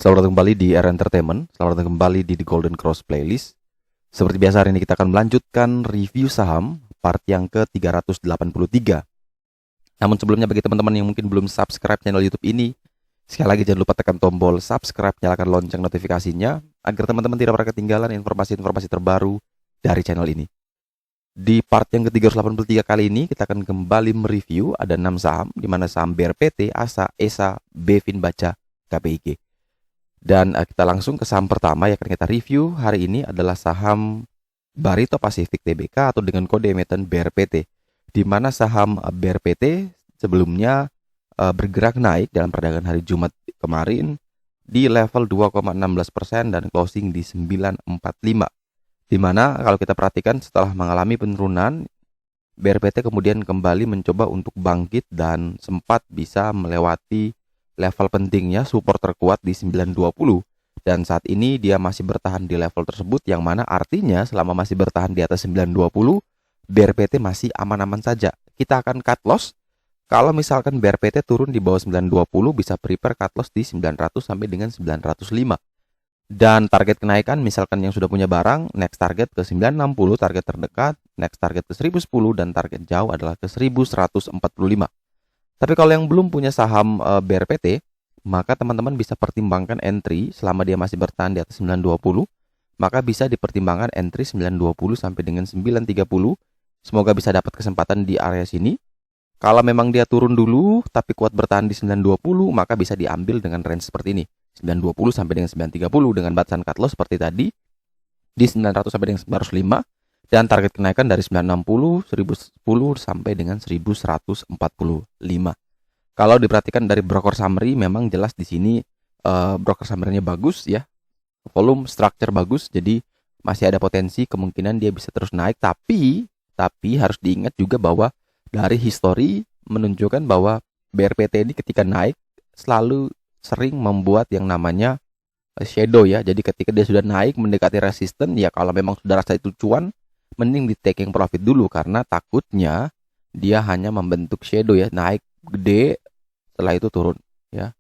Selamat datang kembali di Era Entertainment. Selamat datang kembali di The Golden Cross Playlist. Seperti biasa hari ini kita akan melanjutkan review saham part yang ke-383. Namun sebelumnya bagi teman-teman yang mungkin belum subscribe channel YouTube ini, sekali lagi jangan lupa tekan tombol subscribe, nyalakan lonceng notifikasinya agar teman-teman tidak pernah ketinggalan informasi-informasi terbaru dari channel ini. Di part yang ke-383 kali ini kita akan kembali mereview ada 6 saham, di mana saham BRPT, ASA, ESA, BVIN Baca, KPIG. Dan kita langsung ke saham pertama yang akan kita review hari ini adalah saham Barito Pacific Tbk atau dengan kode emiten BRPT. Di mana saham BRPT sebelumnya bergerak naik dalam perdagangan hari Jumat kemarin di level 2,16% dan closing di 945. Di mana kalau kita perhatikan setelah mengalami penurunan, BRPT kemudian kembali mencoba untuk bangkit dan sempat bisa melewati level pentingnya support terkuat di 920, dan saat ini dia masih bertahan di level tersebut, yang mana artinya selama masih bertahan di atas 920 BRPT masih aman-aman saja. Kita akan cut loss kalau misalkan BRPT turun di bawah 920, bisa prepare cut loss di 900 sampai dengan 905. Dan target kenaikan misalkan yang sudah punya barang, next target ke 960, target terdekat, next target ke 1010, dan target jauh adalah ke 1145. Tapi kalau yang belum punya saham BRPT, maka teman-teman bisa pertimbangkan entry selama dia masih bertahan di atas 920, maka bisa dipertimbangkan entry 920 sampai dengan 930. Semoga bisa dapat kesempatan di area sini. Kalau memang dia turun dulu tapi kuat bertahan di 920, maka bisa diambil dengan range seperti ini, 920 sampai dengan 930 dengan batasan cut loss seperti tadi di 900 sampai dengan 905. Dan target kenaikan dari 960, 1010 sampai dengan 1145. Kalau diperhatikan dari broker summary, memang jelas di sini broker summary-nya bagus ya. Volume structure bagus, jadi masih ada potensi kemungkinan dia bisa terus naik, tapi harus diingat juga bahwa dari history menunjukkan bahwa BRPT ini ketika naik selalu sering membuat yang namanya shadow ya. Jadi ketika dia sudah naik mendekati resisten, ya kalau memang sudah rasa itu cuan, mending di taking profit dulu, karena takutnya dia hanya membentuk shadow ya, naik gede setelah itu turun ya.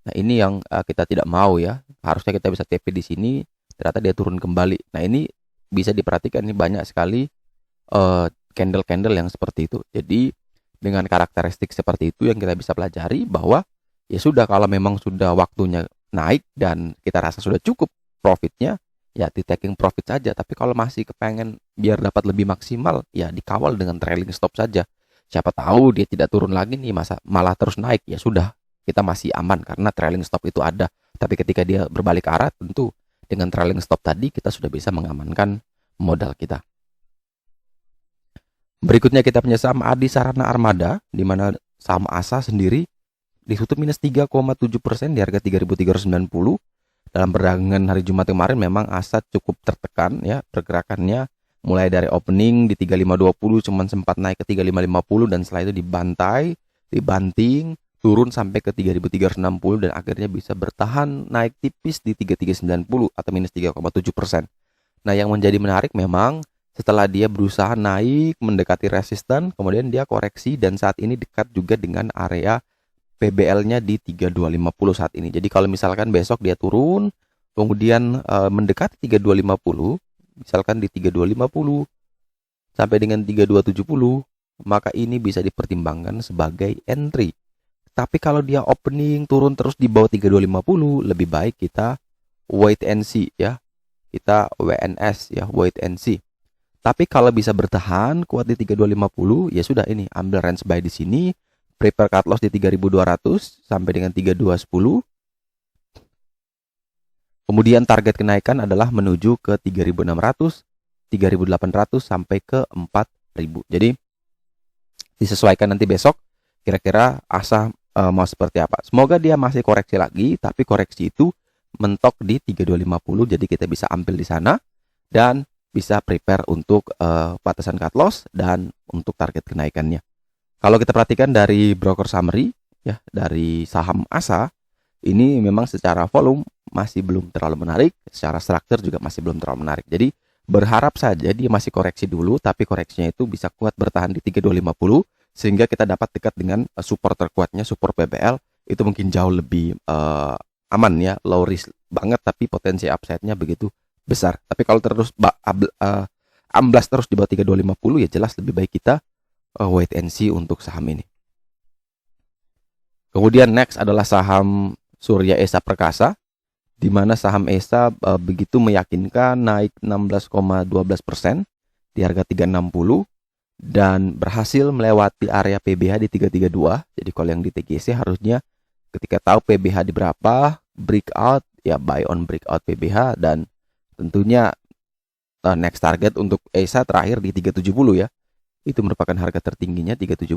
Nah, ini yang kita tidak mau ya. Harusnya kita bisa TP di sini, ternyata dia turun kembali. Nah, ini bisa diperhatikan, ini banyak sekali candle-candle yang seperti itu. Jadi dengan karakteristik seperti itu yang kita bisa pelajari bahwa ya sudah, kalau memang sudah waktunya naik dan kita rasa sudah cukup profitnya, ya di taking profit saja. Tapi kalau masih kepengen biar dapat lebih maksimal, ya dikawal dengan trailing stop saja. Siapa tahu dia tidak turun lagi nih, malah terus naik, ya sudah, kita masih aman karena trailing stop itu ada. Tapi ketika dia berbalik arah, tentu dengan trailing stop tadi kita sudah bisa mengamankan modal kita. Berikutnya kita punya saham Adi Sarana Armada, di mana saham ASA sendiri ditutup minus 3,7% di harga 3.390. Dalam perdagangan hari Jumat kemarin memang ASA cukup tertekan ya, pergerakannya mulai dari opening di 3520 cuman sempat naik ke 3550, dan setelah itu dibanting, turun sampai ke 3360, dan akhirnya bisa bertahan naik tipis di 3390 atau minus 3,7%. Nah, yang menjadi menarik memang setelah dia berusaha naik mendekati resisten, kemudian dia koreksi dan saat ini dekat juga dengan area PBL-nya di 3250 saat ini. Jadi kalau misalkan besok dia turun, kemudian mendekati 3250, misalkan di 3250 sampai dengan 3270, maka ini bisa dipertimbangkan sebagai entry. Tapi kalau dia opening turun terus di bawah 3250, lebih baik kita wait and see ya. Kita WNS ya, wait and see. Tapi kalau bisa bertahan kuat di 3250, ya sudah, ini ambil range buy di sini. Prepare cut loss di 3200 sampai dengan 3210. Kemudian target kenaikan adalah menuju ke 3600, 3800 sampai ke 4000. Jadi disesuaikan nanti besok kira-kira ASA mau seperti apa. Semoga dia masih koreksi lagi, tapi koreksi itu mentok di 3250, jadi kita bisa ambil di sana dan bisa prepare untuk batasan cut loss dan untuk target kenaikannya. Kalau kita perhatikan dari broker summary ya, dari saham ASA ini memang secara volume masih belum terlalu menarik, secara struktur juga masih belum terlalu menarik. Jadi berharap saja dia masih koreksi dulu, tapi koreksinya itu bisa kuat bertahan di 3250 sehingga kita dapat dekat dengan support terkuatnya, support PBL itu mungkin jauh lebih aman ya, low risk banget tapi potensi upside-nya begitu besar. Tapi kalau terus amblas terus di bawah 3250 ya jelas lebih baik kita wait and see untuk saham ini. Kemudian next adalah saham Surya Esa Perkasa, di mana saham ESA begitu meyakinkan naik 16,12% di harga 360 dan berhasil melewati area PBH di 332. Jadi kalau yang di TGC harusnya ketika tahu PBH di berapa, breakout ya buy on breakout PBH, dan tentunya next target untuk ESA terakhir di 370 ya. Itu merupakan harga tertingginya 370.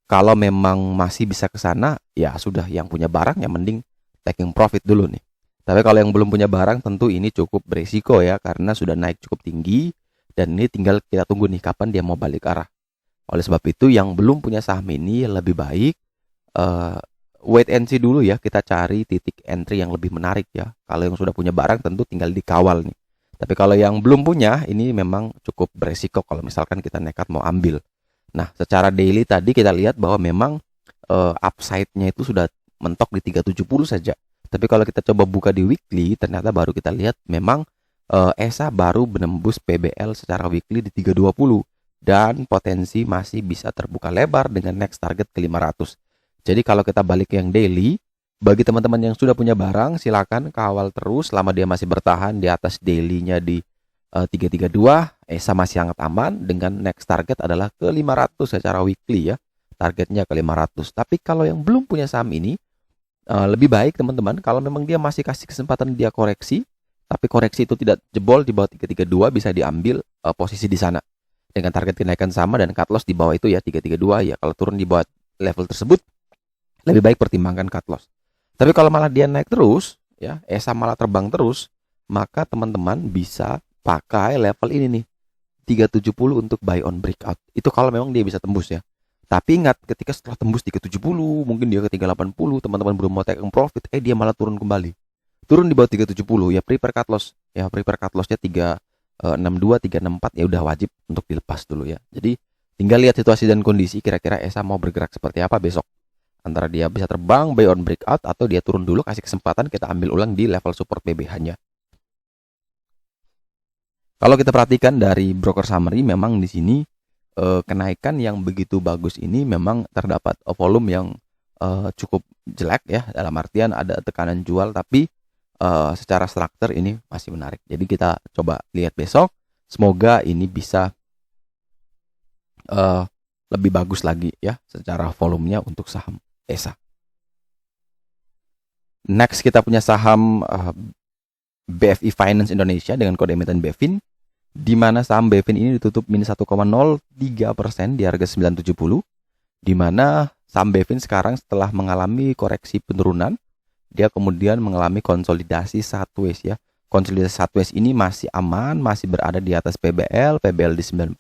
Kalau memang masih bisa ke sana ya sudah, yang punya barang ya mending taking profit dulu nih. Tapi kalau yang belum punya barang tentu ini cukup beresiko ya, karena sudah naik cukup tinggi dan ini tinggal kita tunggu nih kapan dia mau balik arah. Oleh sebab itu yang belum punya saham ini lebih baik wait and see dulu ya, kita cari titik entry yang lebih menarik ya. Kalau yang sudah punya barang tentu tinggal dikawal nih. Tapi kalau yang belum punya ini memang cukup beresiko kalau misalkan kita nekat mau ambil. Nah, secara daily tadi kita lihat bahwa memang upside-nya itu sudah mentok di 370 saja. Tapi kalau kita coba buka di weekly, ternyata baru kita lihat memang ESA baru menembus PBL secara weekly di 320 dan potensi masih bisa terbuka lebar dengan next target ke 500. Jadi kalau kita balik ke yang daily, bagi teman-teman yang sudah punya barang silakan kawal terus selama dia masih bertahan di atas daily-nya di 332, ESA masih sangat aman dengan next target adalah ke 500 secara weekly ya. Targetnya ke 500. Tapi kalau yang belum punya saham ini, lebih baik teman-teman kalau memang dia masih kasih kesempatan dia koreksi, tapi koreksi itu tidak jebol di bawah 332, bisa diambil posisi di sana dengan target kenaikan sama dan cut loss di bawah itu ya 332 ya. Kalau turun di bawah level tersebut lebih baik pertimbangkan cut loss. Tapi kalau malah dia naik terus ya, ESA malah terbang terus, maka teman-teman bisa pakai level ini nih 370 untuk buy on breakout. Itu kalau memang dia bisa tembus ya. Tapi ingat, ketika setelah tembus 370, mungkin dia ke 380, teman-teman belum mau take profit, dia malah turun kembali. Turun di bawah 370, ya prepare cut loss. Ya prepare cut lossnya 362, 364, ya udah wajib untuk dilepas dulu ya. Jadi tinggal lihat situasi dan kondisi, kira-kira ESA mau bergerak seperti apa besok. Antara dia bisa terbang, buy on breakout, atau dia turun dulu, kasih kesempatan kita ambil ulang di level support PBH-nya. Kalau kita perhatikan dari broker summary, memang di sini kenaikan yang begitu bagus ini memang terdapat volume yang cukup jelek ya, dalam artian ada tekanan jual, tapi secara struktur ini masih menarik. Jadi kita coba lihat besok, semoga ini bisa lebih bagus lagi ya secara volumenya untuk saham ESA. Next kita punya saham BFI Finance Indonesia dengan kode emiten BEFIN, di mana saham BEFIN ini ditutup minus 1,03% di harga 970, di mana saham BEFIN sekarang setelah mengalami koreksi penurunan, dia kemudian mengalami konsolidasi sideways ya. Konsolidasi sideways ini masih aman, masih berada di atas PBL di 945,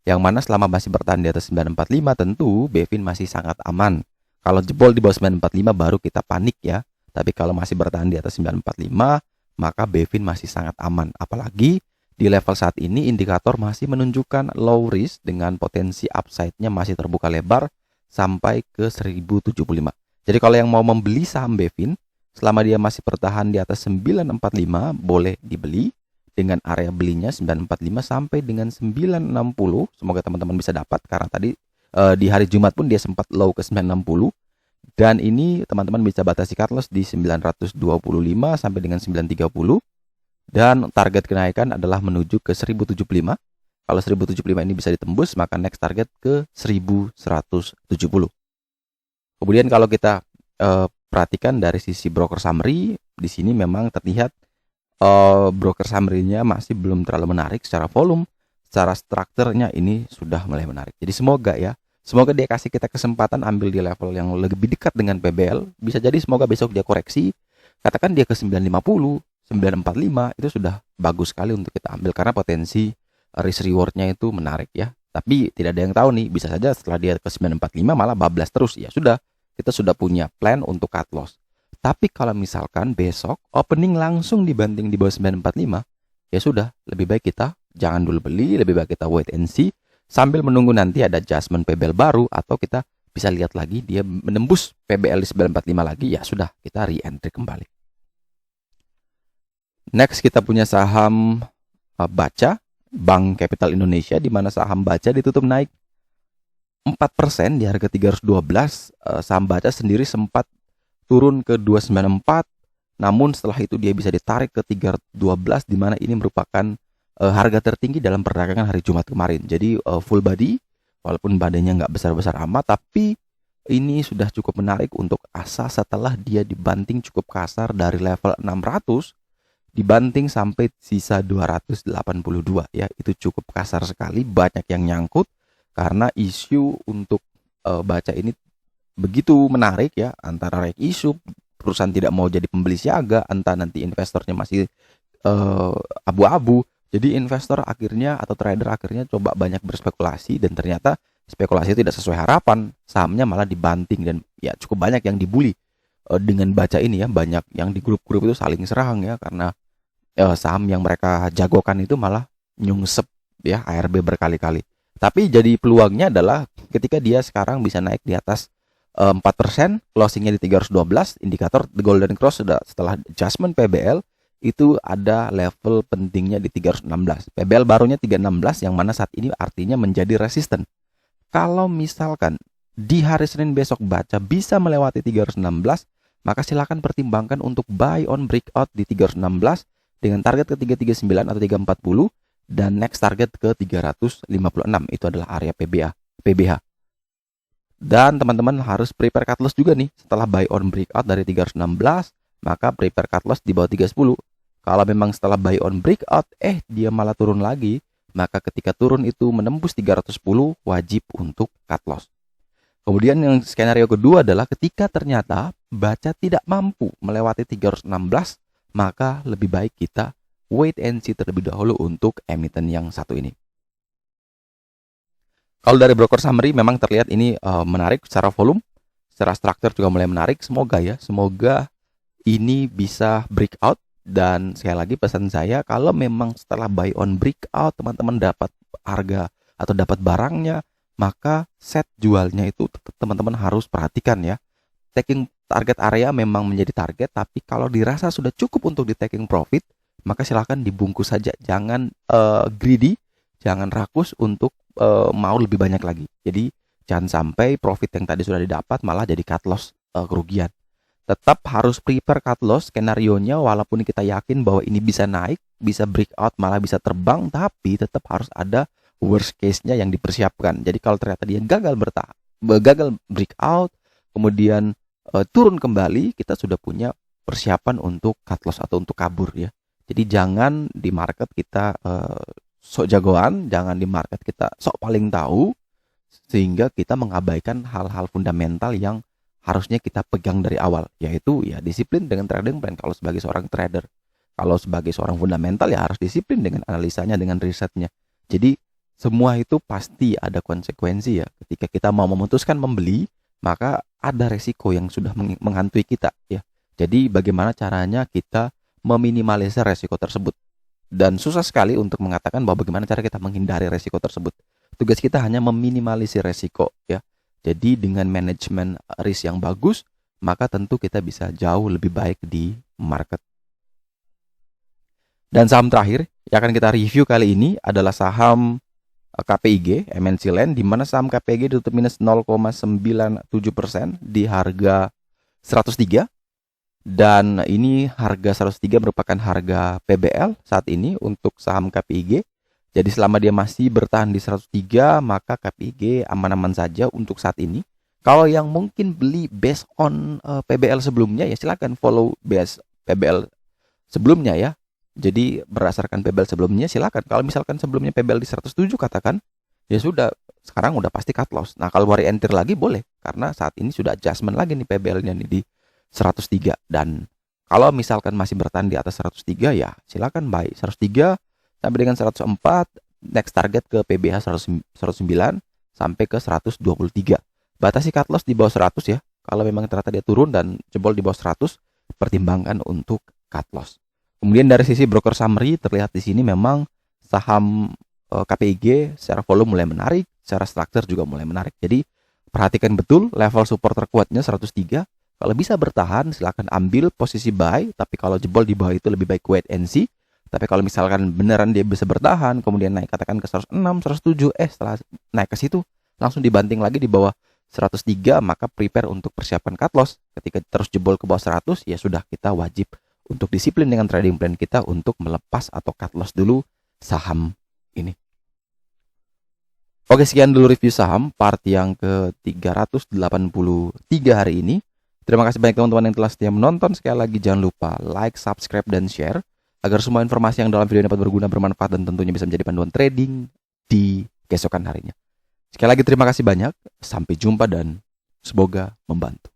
yang mana selama masih bertahan di atas 945 tentu BEFIN masih sangat aman. Kalau jebol di bawah 945 baru kita panik ya. Tapi kalau masih bertahan di atas 945, maka BEFIN masih sangat aman. Apalagi di level saat ini indikator masih menunjukkan low risk dengan potensi upside-nya masih terbuka lebar sampai ke 1075. Jadi kalau yang mau membeli saham BEFIN selama dia masih bertahan di atas 945 boleh dibeli dengan area belinya 945 sampai dengan 960. Semoga teman-teman bisa dapat karena tadi di hari Jumat pun dia sempat low ke 960. Dan ini teman-teman bisa batasi cut loss di 925 sampai dengan 930. Dan target kenaikan adalah menuju ke 1075. Kalau 1075 ini bisa ditembus, maka next target ke 1170. Kemudian kalau kita perhatikan dari sisi broker summary, di sini memang terlihat broker summary-nya masih belum terlalu menarik secara volume, secara strukturnya ini sudah mulai menarik. Jadi semoga dia kasih kita kesempatan ambil di level yang lebih dekat dengan PBL. Bisa jadi semoga besok dia koreksi, katakan dia ke 950, 945, itu sudah bagus sekali untuk kita ambil karena potensi risk reward-nya itu menarik ya. Tapi tidak ada yang tahu nih, bisa saja setelah dia ke 945 malah bablas terus. Ya sudah, kita sudah punya plan untuk cut loss. Tapi kalau misalkan besok opening langsung dibanting di bawah 945, ya sudah, lebih baik kita jangan dulu beli, lebih baik kita wait and see sambil menunggu nanti ada adjustment PBL baru atau kita bisa lihat lagi dia menembus PBL di 945 lagi, ya sudah kita re-entry kembali. Next kita punya saham Baca, Bank Capital Indonesia, di mana saham Baca ditutup naik 4% di harga 312. Saham Baca sendiri sempat turun ke 294, namun setelah itu dia bisa ditarik ke 312, di mana ini merupakan harga tertinggi dalam perdagangan hari Jumat kemarin. Jadi full body, walaupun badannya nggak besar-besar amat, tapi ini sudah cukup menarik untuk asa setelah dia dibanting cukup kasar dari level 600, dibanting sampai sisa 282 ya. Itu cukup kasar sekali, banyak yang nyangkut karena isu untuk Baca ini begitu menarik ya, antara rek isu perusahaan tidak mau jadi pembeli siaga, entah nanti investornya masih abu-abu. Jadi investor akhirnya atau trader akhirnya coba banyak berspekulasi, dan ternyata spekulasi tidak sesuai harapan, sahamnya malah dibanting dan ya cukup banyak yang dibully dengan Baca ini ya. Banyak yang di grup-grup itu saling serang ya, karena saham yang mereka jagokan itu malah nyungsep ya ARB berkali-kali. Tapi jadi peluangnya adalah ketika dia sekarang bisa naik di atas 4%, closingnya di 312, indikator the golden cross sudah setelah adjustment PBL itu ada level pentingnya di 316. PBL barunya 316, yang mana saat ini artinya menjadi resisten. Kalau misalkan di hari Senin besok Baca bisa melewati 316, maka silakan pertimbangkan untuk buy on breakout di 316 dengan target ke 339 atau 340, dan next target ke 356. Itu adalah area PBH. Dan teman-teman harus prepare cut loss juga nih. Setelah buy on breakout dari 316, maka prepare cut loss di bawah 310. Kalau memang setelah buy on breakout dia malah turun lagi, maka ketika turun itu menembus 310, wajib untuk cut loss. Kemudian yang skenario kedua adalah ketika ternyata Baca tidak mampu melewati 316, maka lebih baik kita wait and see terlebih dahulu untuk emiten yang satu ini. Kalau dari broker summary memang terlihat ini menarik secara volume, secara struktur juga mulai menarik. Semoga ini bisa breakout. Dan sekali lagi pesan saya, kalau memang setelah buy on breakout teman-teman dapat harga atau dapat barangnya, maka set jualnya itu teman-teman harus perhatikan ya. Taking target area memang menjadi target, tapi kalau dirasa sudah cukup untuk di taking profit, maka silahkan dibungkus saja. Jangan greedy, jangan rakus untuk mau lebih banyak lagi. Jadi jangan sampai profit yang tadi sudah didapat malah jadi cut loss, kerugian. Tetap harus prepare cut loss skenario-nya, walaupun kita yakin bahwa ini bisa naik, bisa breakout, malah bisa terbang, tapi tetap harus ada worst case-nya yang dipersiapkan. Jadi kalau ternyata dia gagal breakout, kemudian turun kembali, kita sudah punya persiapan untuk cut loss atau untuk kabur ya. Jadi jangan di market kita sok jagoan, jangan di market kita sok paling tahu, sehingga kita mengabaikan hal-hal fundamental yang harusnya kita pegang dari awal, yaitu ya disiplin dengan trading plan kalau sebagai seorang trader. Kalau sebagai seorang fundamental ya harus disiplin dengan analisanya, dengan risetnya. Jadi semua itu pasti ada konsekuensi ya. Ketika kita mau memutuskan membeli, maka ada resiko yang sudah menghantui kita ya. Jadi bagaimana caranya kita meminimalisir resiko tersebut? Dan susah sekali untuk mengatakan bahwa bagaimana cara kita menghindari resiko tersebut. Tugas kita hanya meminimalisir resiko ya. Jadi dengan manajemen risk yang bagus, maka tentu kita bisa jauh lebih baik di market. Dan saham terakhir yang akan kita review kali ini adalah saham KPIG, MNC Land, di mana saham KPIG ditutup minus 0,97% di harga 103. Dan ini harga 103 merupakan harga PBL saat ini untuk saham KPIG. Jadi selama dia masih bertahan di 103, maka KPIG aman-aman saja untuk saat ini. Kalau yang mungkin beli based on PBL sebelumnya, ya silakan follow base PBL sebelumnya ya. Jadi berdasarkan PBL sebelumnya silakan. Kalau misalkan sebelumnya PBL di 107 katakan, ya sudah, sekarang udah pasti cut loss. Nah kalau hari enter lagi boleh, karena saat ini sudah adjustment lagi nih PBL-nya nih di 103. Dan kalau misalkan masih bertahan di atas 103, ya silakan buy 103 sampai dengan 104, next target ke PBH 109 sampai ke 123. Batasi cut loss di bawah 100 ya. Kalau memang ternyata dia turun dan jebol di bawah 100, pertimbangkan untuk cut loss. Kemudian dari sisi broker summary terlihat di sini memang saham KPIG secara volume mulai menarik, secara struktur juga mulai menarik. Jadi Perhatikan betul level support terkuatnya 103. Kalau bisa bertahan silahkan ambil posisi buy, tapi kalau jebol di bawah itu lebih baik wait and see. Tapi kalau misalkan beneran dia bisa bertahan, kemudian naik katakan ke 106, 107, setelah naik ke situ langsung dibanting lagi di bawah 103, maka prepare untuk persiapan cut loss. Ketika terus jebol ke bawah 100, ya sudah, kita wajib untuk disiplin dengan trading plan kita untuk melepas atau cut loss dulu saham ini. Oke, sekian dulu review saham part yang ke-383 hari ini. Terima kasih banyak teman-teman yang telah setia menonton. Sekali lagi jangan lupa like, subscribe, dan share agar semua informasi yang dalam video ini dapat berguna, bermanfaat, dan tentunya bisa menjadi panduan trading di keesokan harinya. Sekali lagi terima kasih banyak, sampai jumpa dan semoga membantu.